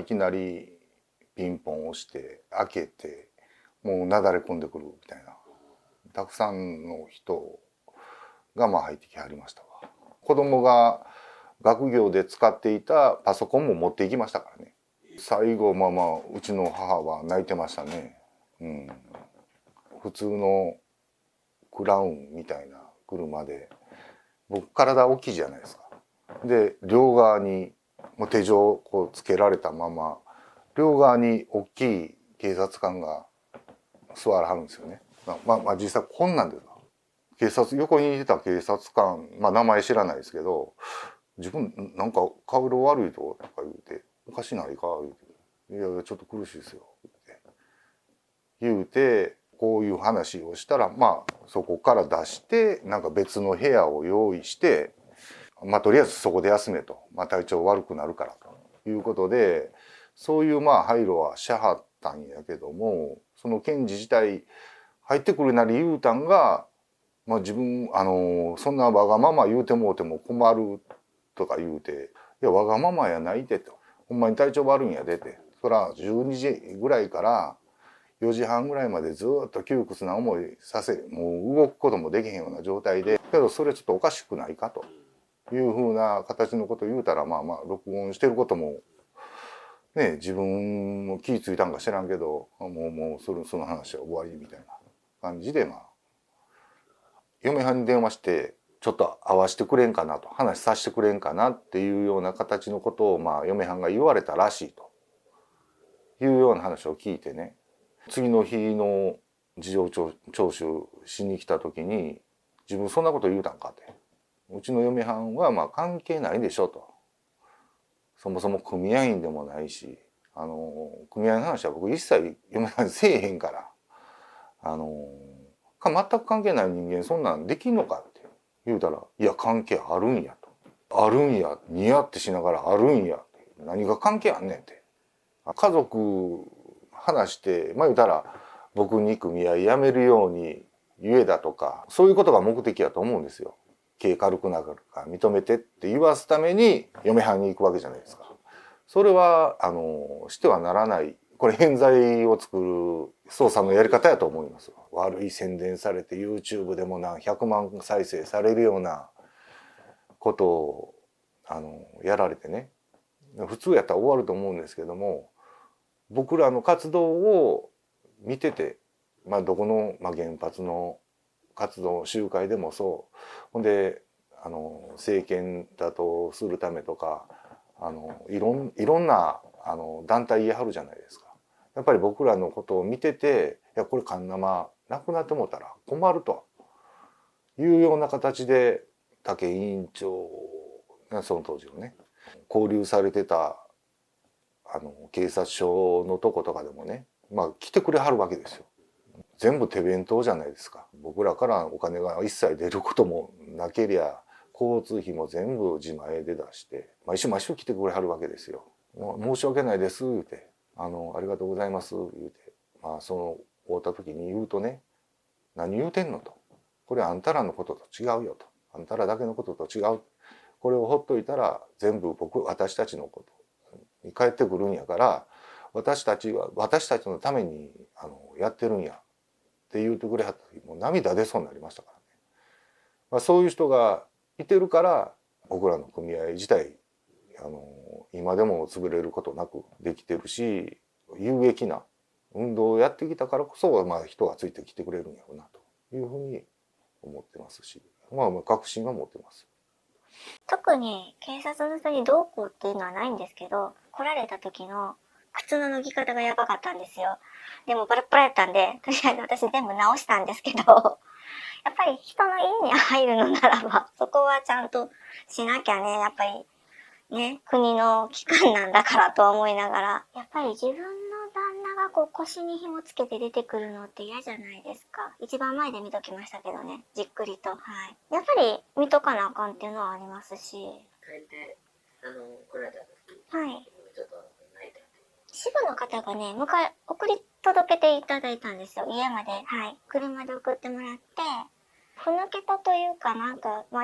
きなりピンポン押して開けてもうなだれ込んでくるみたいな、たくさんの人が入ってきはりましたわ。子供が学業で使っていたパソコンも持っていきましたからね。最後うちの母は泣いてましたね。普通のクラウンみたいな車で、僕体大きいじゃないですか。で両側にもう手錠こうつけられたまま両側に大きい警察官が座らはるんですよね。実際こんなんです。警察横にいてた警察官、名前知らないですけど、自分なんか顔色悪いとか言うて、おかしないか言うて、いやいやちょっと苦しいですよ言うて、こういう話をしたらそこから出してなんか別の部屋を用意して、とりあえずそこで休めと、体調悪くなるからということで、そういう配慮はしはったんやけども、その検事自体入ってくるなり言うたんが、自分そんなわがまま言うてもうても困るとか言うて、いやわがままやないでと、ほんまに体調悪いんやでて、そら12時ぐらいから4時半ぐらいまでずっと窮屈な思いさせ、もう動くこともできへんような状態で、けどそれちょっとおかしくないかというふうな形のことを言うたら、録音してることもね、自分も気ぃついたんか知らんけど、もうその話は終わりみたいな感じで、嫁はんに電話してちょっと会わしてくれんかなと、話させてくれんかなっていうような形のことを嫁はんが言われたらしいというような話を聞いてね、次の日の事情聴取しに来た時に、自分そんなこと言うたんかって、うちの嫁はんは関係ないでしょと、そもそも組合員でもないし、組合の話は僕一切嫁はんにせえへんから、全く関係ない人間そんなんできんのかって言うたら、いや関係あるんやと、あるんや、ニヤってしながらあるんや、何が関係あんねんって、家族話して言うたら僕に組合辞めるように言えだとか、そういうことが目的やと思うんですよ。軽軽くなるから認めてって言わすために嫁はんに行くわけじゃないですか。それはしてはならない、これ冤罪を作る捜査のやり方やと思います。悪い宣伝されて YouTube でも何100万再生されるようなことをやられてね、普通やったら終わると思うんですけども、僕らの活動を見てて、どこの、原発の活動集会でもそう、ほんで政権打倒するためとかいろんな団体言いはるじゃないですか。やっぱり僕らのことを見てて、いやこれカンナマなくなってもったら困るというような形で、武委員長がその当時のね、交流されてた警察署のとことかでもね、来てくれはるわけですよ。全部手弁当じゃないですか。僕らからお金が一切出ることもなけりゃ、交通費も全部自前で出して、毎週毎週来てくれはるわけですよ。申し訳ないです言うて、ありがとうございます言うて、その会った時に言うとね、何言うてんのと、これあんたらのことと違うよと、あんたらだけのことと違う、これをほっといたら全部私たちのことに返ってくるんやから、私たちは私たちのためにやってるんやって言うてくれはった時、もう涙出そうになりましたからね。そういう人がいてるから僕らの組合自体今でも潰れることなくできてるし、有益な運動をやってきたからこそ、人がついてきてくれるんやろうなというふうに思ってますし、確信は持ってます。特に警察の人にどうこうっていうのはないんですけど、来られた時の靴の脱ぎ方がやばかったんですよ。でもバラバラやったんで、とりあえず私全部直したんですけど、やっぱり人の家に入るのならば、そこはちゃんとしなきゃね、やっぱりね、国の機関なんだからと思いながら、やっぱり自分の旦那が腰に紐つけて出てくるのって嫌じゃないですか。一番前で見ときましたけどね、じっくりと。はい。やっぱり見とかなあかんっていうのはありますし。大抵、来られた時、はい。ちょっと泣いた。支部の方がね、送り届けていただいたんですよ、家まで。はい。車で送ってもらって、ふぬけたというか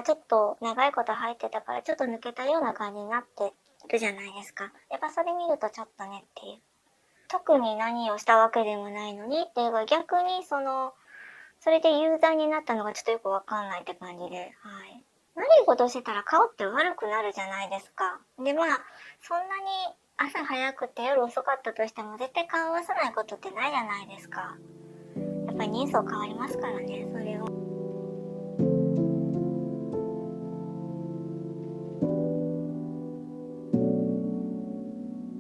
ちょっと長いこと入ってたからちょっと抜けたような感じになってるじゃないですか。やっぱそれ見るとちょっとねっていう。特に何をしたわけでもないのにっていうか、逆にそれで有罪になったのがちょっとよくわかんないって感じで、はい。悪いことしてたら顔って悪くなるじゃないですか。で、まあ、そんなに朝早くて夜遅かったとしても絶対顔合わさないことってないじゃないですか。やっぱり人相変わりますからね、それは。